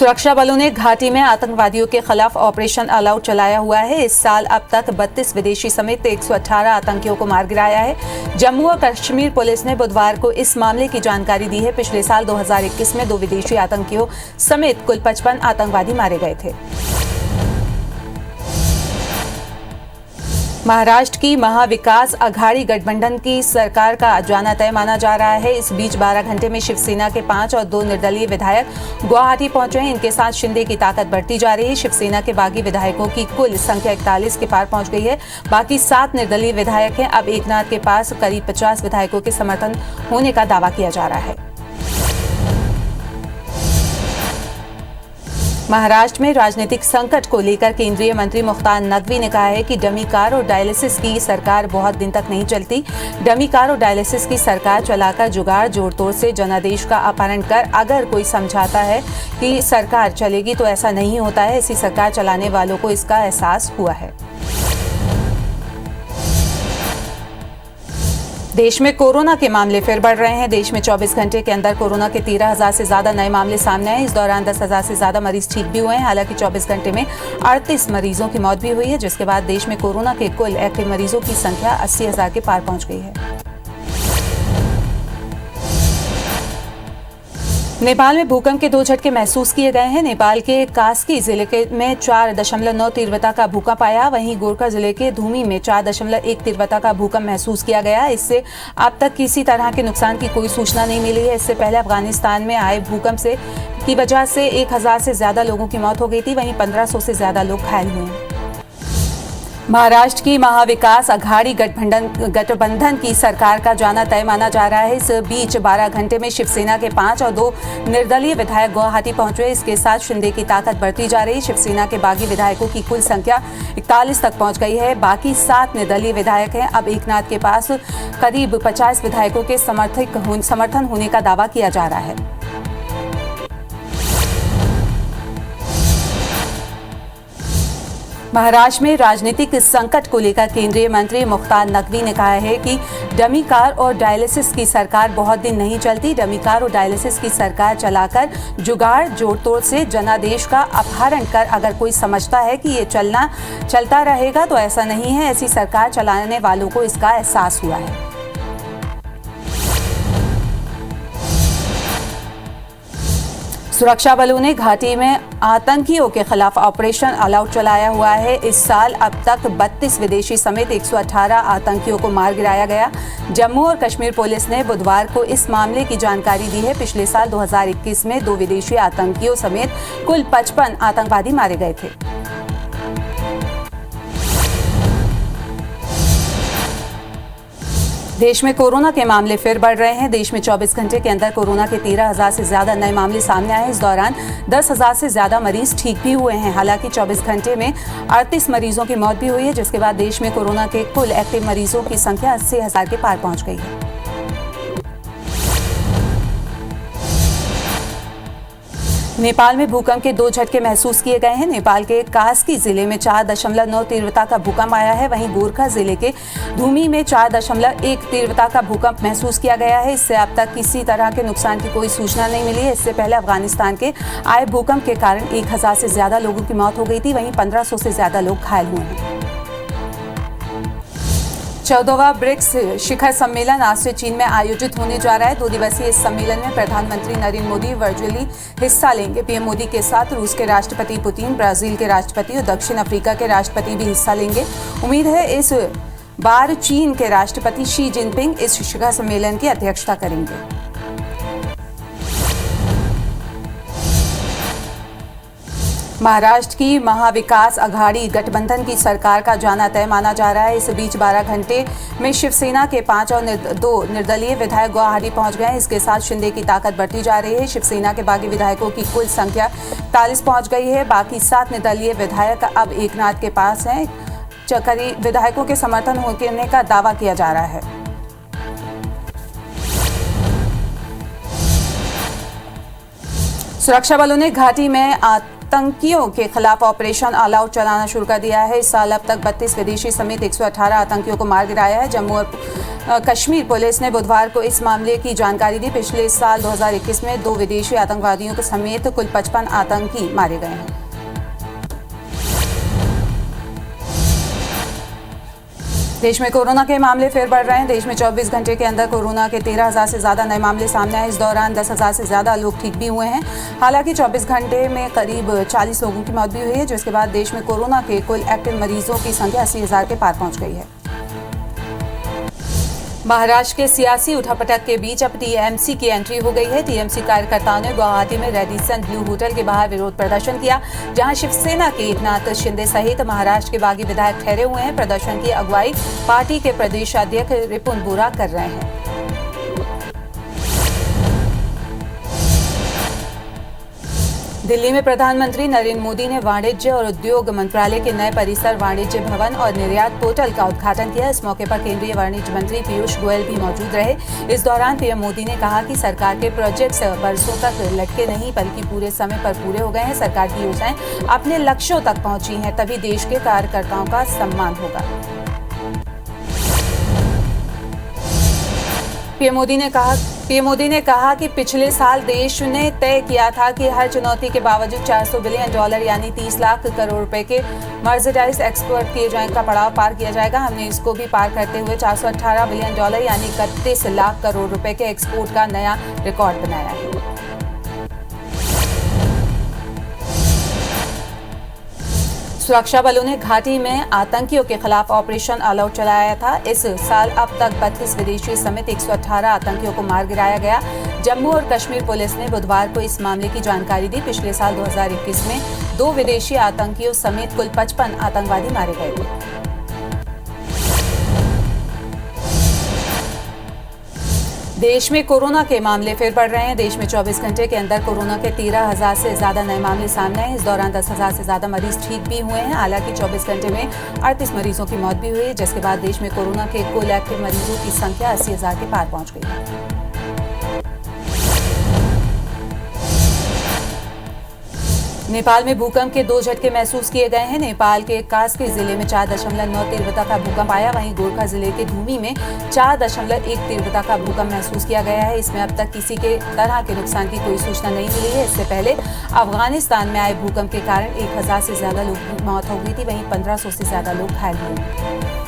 सुरक्षा बलों ने घाटी में आतंकवादियों के खिलाफ ऑपरेशन ऑल आउट चलाया हुआ है। इस साल अब तक 32 विदेशी समेत 118 आतंकियों को मार गिराया है। जम्मू और कश्मीर पुलिस ने बुधवार को इस मामले की जानकारी दी है। पिछले साल 2021 में 2 विदेशी आतंकियों समेत कुल 55 आतंकवादी मारे गए थे। महाराष्ट्र की महाविकास अघाड़ी गठबंधन की सरकार का जाना तय माना जा रहा है। इस बीच 12 घंटे में शिवसेना के 5 और 2 निर्दलीय विधायक गुवाहाटी पहुंचे हैं। इनके साथ शिंदे की ताकत बढ़ती जा रही है। शिवसेना के बागी विधायकों की कुल संख्या 41 के पार पहुंच गई है। बाकी 7 निर्दलीय विधायक हैं। अब एकनाथ के पास करीब 50 विधायकों के समर्थन होने का दावा किया जा रहा है। महाराष्ट्र में राजनीतिक संकट को लेकर केंद्रीय मंत्री मुख्तार नकवी ने कहा है कि डमी कार और डायलिसिस की सरकार बहुत दिन तक नहीं चलती। डमी कार और डायलिसिस की सरकार चलाकर जुगाड़ जोड़ तोड़ से जनादेश का अपहरण कर अगर कोई समझाता है कि सरकार चलेगी तो ऐसा नहीं होता है। ऐसी सरकार चलाने वालों को इसका एहसास हुआ है। देश में कोरोना के मामले फिर बढ़ रहे हैं। देश में 24 घंटे के अंदर कोरोना के 13,000 से ज्यादा नए मामले सामने आए। इस दौरान 10,000 से ज्यादा मरीज ठीक भी हुए हैं। हालांकि 24 घंटे में 38 मरीजों की मौत भी हुई है, जिसके बाद देश में कोरोना के कुल एक्टिव मरीजों की संख्या 80,000 के पार पहुंच गई है। नेपाल में भूकंप के 2 झटके महसूस किए गए हैं। नेपाल के कास्की जिले में 4.9 तीव्रता का भूकंप आया। वहीं गोरखा जिले के धूमी में 4.1 तीव्रता का भूकंप महसूस किया गया। इससे अब तक किसी तरह के नुकसान की कोई सूचना नहीं मिली है। इससे पहले अफगानिस्तान में आए भूकंप की वजह से 1,000 से ज्यादा लोगों की मौत हो गई थी। वहीं 1,500 से ज्यादा लोग घायल हुए हैं। महाराष्ट्र की महाविकास अघाड़ी गठबंधन की सरकार का जाना तय माना जा रहा है। इस बीच 12 घंटे में शिवसेना के 5 और 2 निर्दलीय विधायक गुवाहाटी पहुंचे। इसके साथ शिंदे की ताकत बढ़ती जा रही है। शिवसेना के बागी विधायकों की कुल संख्या 41 तक पहुंच गई है। बाकी 7 निर्दलीय विधायक हैं। अब एकनाथ के पास करीब 50 विधायकों के समर्थन होने का दावा किया जा रहा है। महाराष्ट्र में राजनीतिक संकट को लेकर केंद्रीय मंत्री मुख्तार नकवी ने कहा है कि डमी कार और डायलिसिस की सरकार बहुत दिन नहीं चलती। डमी कार और डायलिसिस की सरकार चलाकर जुगाड़ जोड़ तोड़ से जनादेश का अपहरण कर अगर कोई समझता है कि ये चलता रहेगा तो ऐसा नहीं है। ऐसी सरकार चलाने वालों को इसका एहसास हुआ है। सुरक्षा बलों ने घाटी में आतंकियों के खिलाफ ऑपरेशन ऑल आउट चलाया हुआ है। इस साल अब तक 32 विदेशी समेत 118 आतंकियों को मार गिराया गया। जम्मू और कश्मीर पुलिस ने बुधवार को इस मामले की जानकारी दी है। पिछले साल 2021 में 2 विदेशी आतंकियों समेत कुल 55 आतंकवादी मारे गए थे। देश में कोरोना के मामले फिर बढ़ रहे हैं। देश में 24 घंटे के अंदर कोरोना के 13,000 से ज्यादा नए मामले सामने आए। इस दौरान 10,000 से ज्यादा मरीज ठीक भी हुए हैं। हालांकि 24 घंटे में 38 मरीजों की मौत भी हुई है, जिसके बाद देश में कोरोना के कुल एक्टिव मरीजों की संख्या 80,000 के पार पहुंच गई है। नेपाल में भूकंप के 2 झटके महसूस किए गए हैं। नेपाल के कास्की जिले में 4.9 तीव्रता का भूकंप आया है। वहीं गोरखा जिले के धूमी में 4.1 तीव्रता का भूकंप महसूस किया गया है। इससे अब तक किसी तरह के नुकसान की कोई सूचना नहीं मिली है। इससे पहले अफगानिस्तान के आए भूकंप के कारण 1,000 से ज्यादा लोगों की मौत हो गई थी। वहीं 1,500 से ज्यादा लोग घायल हुए हैं। 14वां ब्रिक्स शिखर सम्मेलन आज से चीन में आयोजित होने जा रहा है। 2 दिवसीय इस सम्मेलन में प्रधानमंत्री नरेंद्र मोदी वर्चुअली हिस्सा लेंगे। पीएम मोदी के साथ रूस के राष्ट्रपति पुतिन, ब्राजील के राष्ट्रपति और दक्षिण अफ्रीका के राष्ट्रपति भी हिस्सा लेंगे। उम्मीद है इस बार चीन के राष्ट्रपति शी जिनपिंग इस शिखर सम्मेलन की अध्यक्षता करेंगे। महाराष्ट्र की महाविकास अघाड़ी गठबंधन की सरकार का जाना तय माना जा रहा है। इस बीच 12 घंटे में शिवसेना के 5 और 2 निर्दलीय विधायक गुवाहाटी पहुंच गए हैं। इसके साथ शिंदे की ताकत बढ़ती जा रही है। शिवसेना के बागी विधायकों की कुल संख्या 41 पहुंच गई है। बाकी 7 निर्दलीय विधायक अब एकनाथ के पास हैं। करीब विधायकों के समर्थन होने का दावा किया जा रहा है। सुरक्षा बलों ने घाटी में आतंकियों के खिलाफ ऑपरेशन ऑल आउट चलाना शुरू कर दिया है। इस साल अब तक 32 विदेशी समेत 118 आतंकियों को मार गिराया है। जम्मू और कश्मीर पुलिस ने बुधवार को इस मामले की जानकारी दी। पिछले साल 2021 में 2 विदेशी आतंकवादियों के समेत कुल 55 आतंकी मारे गए हैं। देश में कोरोना के मामले फिर बढ़ रहे हैं। देश में 24 घंटे के अंदर कोरोना के 13,000 से ज़्यादा नए मामले सामने आए। इस दौरान 10,000 से ज़्यादा लोग ठीक भी हुए हैं। हालांकि 24 घंटे में करीब 40 लोगों की मौत भी हुई है, जिसके बाद देश में कोरोना के कुल एक्टिव मरीजों की संख्या 80,000 के पार पहुंच गई है। महाराष्ट्र के सियासी उठापटक के बीच अब टीएमसी की एंट्री हो गई है। टीएमसी कार्यकर्ताओं ने गुवाहाटी में रेडिसन ब्लू होटल के बाहर विरोध प्रदर्शन किया, जहां शिवसेना के एकनाथ शिंदे सहित महाराष्ट्र के बागी विधायक ठहरे हुए हैं। प्रदर्शन की अगुवाई पार्टी के प्रदेश अध्यक्ष रिपुन बोरा कर रहे हैं। दिल्ली में प्रधानमंत्री नरेंद्र मोदी ने वाणिज्य और उद्योग मंत्रालय के नए परिसर वाणिज्य भवन और निर्यात पोर्टल का उद्घाटन किया। इस मौके पर केंद्रीय वाणिज्य मंत्री पीयूष गोयल भी मौजूद रहे। इस दौरान पीएम मोदी ने कहा कि सरकार के प्रोजेक्ट्स बरसों तक लटके नहीं, बल्कि पूरे समय पर पूरे हो गए हैं। सरकार की योजनाएं अपने लक्ष्यों तक पहुंची हैं, तभी देश के कार्यकर्ताओं का सम्मान होगा। पीएम मोदी ने कहा कि पिछले साल देश ने तय किया था कि हर चुनौती के बावजूद $400 बिलियन यानी 30 लाख करोड़ रुपए के मर्चेंडाइज एक्सपोर्ट किए जाने का पड़ाव पार किया जाएगा। हमने इसको भी पार करते हुए $418 बिलियन यानी 31 लाख करोड़ रुपए के एक्सपोर्ट का नया रिकॉर्ड बनाया है। सुरक्षा बलों ने घाटी में आतंकियों के खिलाफ ऑपरेशन ऑल आउट चलाया था। इस साल अब तक 32 विदेशी समेत 118 आतंकियों को मार गिराया गया। जम्मू और कश्मीर पुलिस ने बुधवार को इस मामले की जानकारी दी। पिछले साल 2021 में 2 विदेशी आतंकियों समेत कुल 55 आतंकवादी मारे गए थे। देश में कोरोना के मामले फिर बढ़ रहे हैं। देश में 24 घंटे के अंदर कोरोना के 13,000 से ज्यादा नए मामले सामने आए। इस दौरान 10,000 से ज्यादा मरीज ठीक भी हुए हैं। हालांकि 24 घंटे में 38 मरीजों की मौत भी हुई है, जिसके बाद देश में कोरोना के कुल एक्टिव मरीजों की संख्या 80,000 के पार पहुंच गई है। नेपाल में भूकंप के 2 झटके महसूस किए गए हैं। नेपाल के कास्की जिले में 4.9 तीव्रता का भूकंप आया। वहीं गोरखा जिले के धूमी में 4.1 तीव्रता का भूकंप महसूस किया गया है। इसमें अब तक किसी के तरह के नुकसान की कोई सूचना नहीं मिली है। इससे पहले अफगानिस्तान में आए भूकंप के कारण 1,000 से ज्यादा लोगों की मौत हो गई थी। वहीं 1,500 से ज्यादा लोग घायल हुए।